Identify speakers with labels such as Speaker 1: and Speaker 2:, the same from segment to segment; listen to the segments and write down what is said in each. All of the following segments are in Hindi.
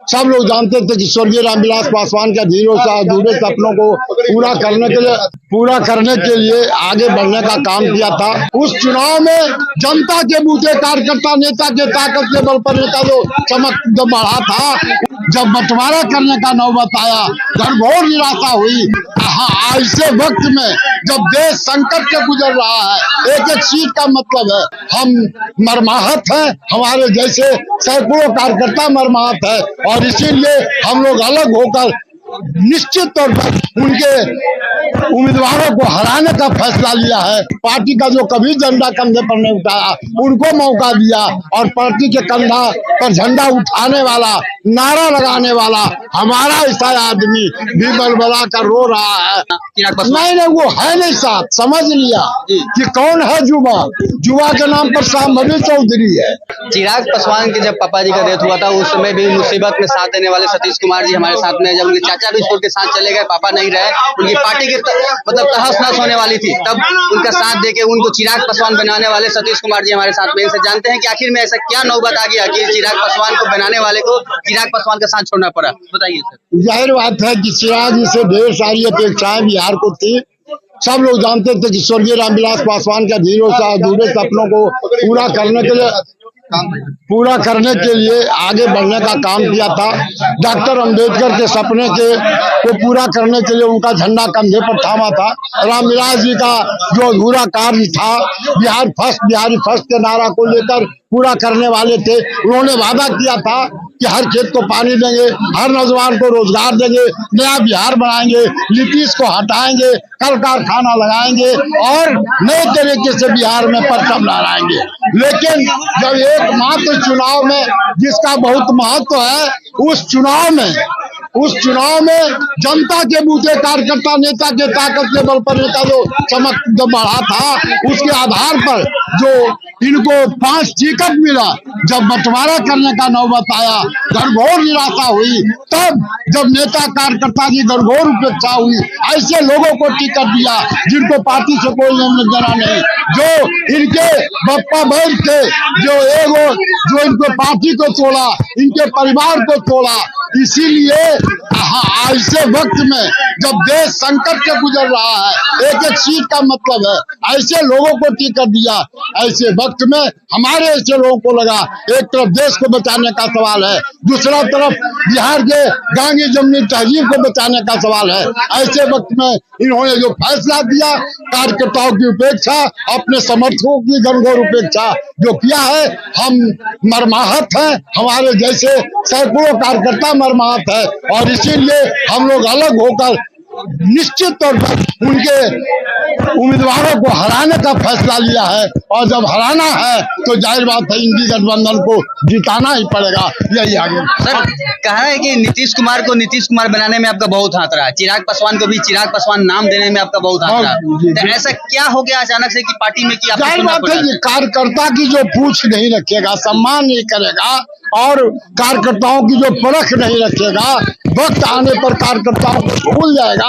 Speaker 1: सब लोग जानते थे कि स्वर्गीय रामविलास पासवान के अधूरे से अधूरे सपनों को पूरा करने के लिए आगे बढ़ने का काम किया था। उस चुनाव में जनता के बूते कार्यकर्ता नेता के ताकत के बल पर नेता जो चमक जब बढ़ा था, जब बंटवारा करने का नौबत आया, घनघोर निराशा हुई। ऐसे वक्त में जब देश संकट से गुजर रहा है, एक एक सीट का मतलब है हम मरमाहत हैं, हमारे जैसे सैकड़ों कार्यकर्ता मरमाहत है, और इसीलिए हम लोग अलग होकर निश्चित तौर पर उनके उम्मीदवारों को हराने का फैसला लिया है। पार्टी का जो कभी झंडा कंधे पर नहीं उठाया उनको मौका दिया, और पार्टी के कंधा पर झंडा उठाने वाला, नारा लगाने वाला हमारा ऐसा आदमी भी बलबला कर रो रहा है। नहीं, वो है नहीं साथ, समझ लिया कि कौन है जुबा के नाम पर शाम्भवी चौधरी है।
Speaker 2: चिराग पासवान के जब पापा जी का डेथ हुआ था, उस समय भी मुसीबत में साथ देने वाले सतीश कुमार जी हमारे साथ में, जब उनके चाचा भी छोड़ के साथ चले गए, पापा नहीं रहे, उनकी पार्टी के मतलब तहस नहस होने वाली थी, तब उनका साथ देके उनको चिराग पासवान बनाने वाले सतीश कुमार जी हमारे साथ में। इनसे जानते हैं कि आखिर में ऐसा क्या नौबत आ गया कि चिराग पासवान को बनाने वाले को चिराग पासवान का साथ छोड़ना पड़ा, बताइए सर।
Speaker 1: जाहिर बात है कि चिराग जी से ढेर सारी अपेक्षाएं बिहार को थी। सब लोग जानते थे कि स्वर्गीय रामविलास पासवान के अधूरे सपनों को पूरा करने के लिए आगे बढ़ने का काम किया था। डॉक्टर अंबेडकर के सपने को पूरा करने के लिए उनका झंडा कंधे पर थामा था। रामविलास जी का जो अधूरा कार्य था, बिहारी फर्स्ट के नारा को लेकर पूरा करने वाले थे। उन्होंने वादा किया था कि हर खेत को पानी देंगे, हर नौजवान को रोजगार देंगे, नया बिहार बनाएंगे, नीतीश को हटाएंगे, कल कारखाना लगाएंगे और नए तरीके से बिहार में परचम लहराएंगे। लेकिन जब एकमात्र चुनाव में जिसका बहुत महत्व है, उस चुनाव में जनता के बूते कार्यकर्ता नेता के ताकत के बल पर नेता जो चमक जब बढ़ा था, उसके आधार पर जो इनको 5 टिकट मिला, जब बंटवारा करने का नौबत आया, घनघोर निराशा हुई। तब जब नेता कार्यकर्ता की घनघोर उपेक्षा हुई, ऐसे लोगों को टिकट दिया जिनको पार्टी से कोई लेना देना नहीं, जो इनके बप्पा बैठ थे, जो इनको पार्टी को तोड़ा, इनके परिवार को तोड़ा। इसीलिए ऐसे वक्त में जब देश संकट से गुजर रहा है, एक एक सीट का मतलब है, ऐसे लोगों को टिकट दिया। ऐसे वक्त में हमारे ऐसे लोगों को लगा एक तरफ देश को बचाने का सवाल है, दूसरा तरफ बिहार के गांगी जमनी तहजीब को बचाने का सवाल है। ऐसे वक्त में इन्होंने जो फैसला दिया, कार्यकर्ताओं की उपेक्षा, अपने समर्थकों की घनघोर उपेक्षा जो किया है, हम मरमाहत हैं, हमारे जैसे सैकड़ों कार्यकर्ता मरमाहत है, और इसीलिए हम लोग अलग होकर निश्चित तौर पर उनके उम्मीदवारों को हराने का फैसला लिया है। और जब हराना है तो जाहिर बात है इंडी गठबंधन को जिताना ही पड़ेगा। यही आगे
Speaker 2: सर कहा है कि नीतीश कुमार को नीतीश कुमार बनाने में आपका बहुत हाथ रहा, चिराग पासवान को भी चिराग पासवान नाम देने में आपका बहुत हाथ रहा, तो ऐसा क्या हो गया अचानक से कि पार्टी में कि
Speaker 1: जाहिर बात है कि कार्यकर्ता की जो पूछ नहीं रखेगा, सम्मान नहीं करेगा, और कार्यकर्ताओं की जो परख नहीं रखेगा, वक्त आने पर कार्यकर्ताओं को भूल जाएगा।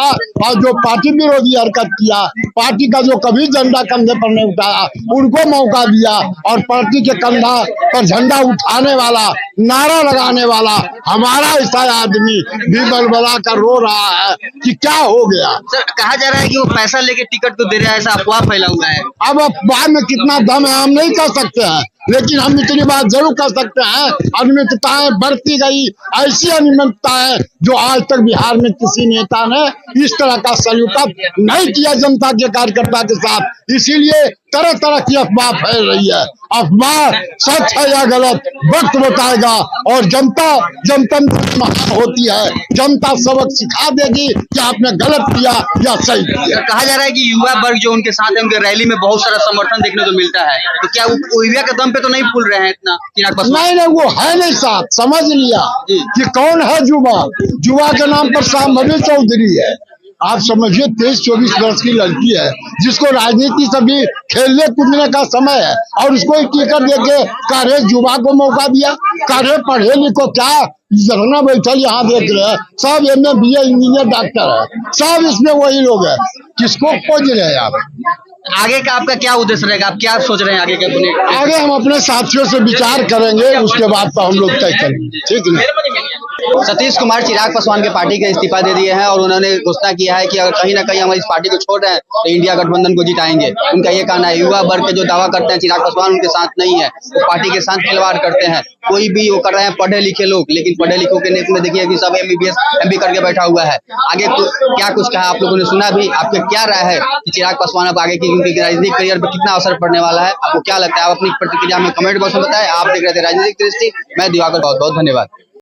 Speaker 1: और जो पार्टी विरोधी हरकत किया, पार्टी का जो कभी झंडा कंधे पर नहीं उठाया उनको मौका दिया, और पार्टी के कंधा पर झंडा उठाने वाला, नारा लगाने वाला हमारा ऐसा आदमी भी बलबला कर रो रहा है कि क्या हो गया।
Speaker 2: सर कहा जा रहा है कि वो पैसा लेके टिकट को दे रहा है, ऐसा अफवाह फैला हुआ है।
Speaker 1: अब अफवाह में कितना दम है हम नहीं कह सकते हैं, लेकिन हम इतनी बात जरूर कर सकते हैं, अनियमितताएं बढ़ती गई। ऐसी अनियमितता है जो आज तक बिहार में किसी नेता ने इस तरह का सलूक नहीं किया जनता के कार्यकर्ता के साथ। इसीलिए तरह तरह की अफवाह फैल रही है। अफवाह सच है या गलत वक्त बताएगा, और जनता महान होती है, जनता सबक सिखा देगी कि आपने गलत किया या सही किया।
Speaker 2: कहा जा रहा है कि युवा वर्ग जो उनके साथ है, उनके रैली में बहुत सारा समर्थन देखने को मिलता है, तो क्या वो युवा के दम पे तो नहीं फूल रहे हैं इतना चिराग पासवान?
Speaker 1: नहीं, वो है नहीं साथ, समझ लिया कि कौन है जुबा के नाम पर शाम्भवी चौधरी है। आप समझिए 23-24 वर्ष की लड़की है, जिसको राजनीति से भी खेलने कूदने का समय है, और उसको टिकट देके कार्य जुबा को मौका दिया। कार्य पढ़े लिखो क्या जरना बैठल यहाँ देख रहे हैं, सब MA BA इंजीनियर डॉक्टर है, सब इसमें वही लोग है। किसको खोज रहे हैं आप?
Speaker 2: आगे का आपका क्या उद्देश्य रहेगा, आप क्या सोच रहे हैं आगे के?
Speaker 1: आगे हम अपने साथियों से विचार करेंगे, उसके बाद तो हम लोग तय करेंगे। ठीक है।
Speaker 2: सतीश कुमार चिराग पासवान के पार्टी के इस्तीफा दे दिए हैं और उन्होंने घोषणा किया है कि अगर कहीं ना कहीं हम इस पार्टी को छोड़ रहे हैं तो इंडिया गठबंधन को जिताएंगे। उनका ये कहना है। युवा वर्ग के जो दावा करते हैं चिराग पासवान उनके साथ नहीं है, वो पार्टी के साथ खिलवाड़ करते हैं। कोई भी वो कर रहे हैं पढ़े लिखे लोग, लेकिन पढ़े लिखों के नेक में देखिए कि सब MBBS MB करके बैठा हुआ है। आगे क्या कुछ कहा आप लोगों ने सुना भी। आपके क्या राय है कि चिराग पासवान अब आगे की उनके राजनीतिक करियर पर कितना असर पड़ने वाला है? आपको क्या लगता है? आप अपनी प्रतिक्रिया में कमेंट बॉक्स में बताएं। आप देख रहे थे राजनीतिक दृष्टि, मैं दिवाकर, बहुत बहुत धन्यवाद।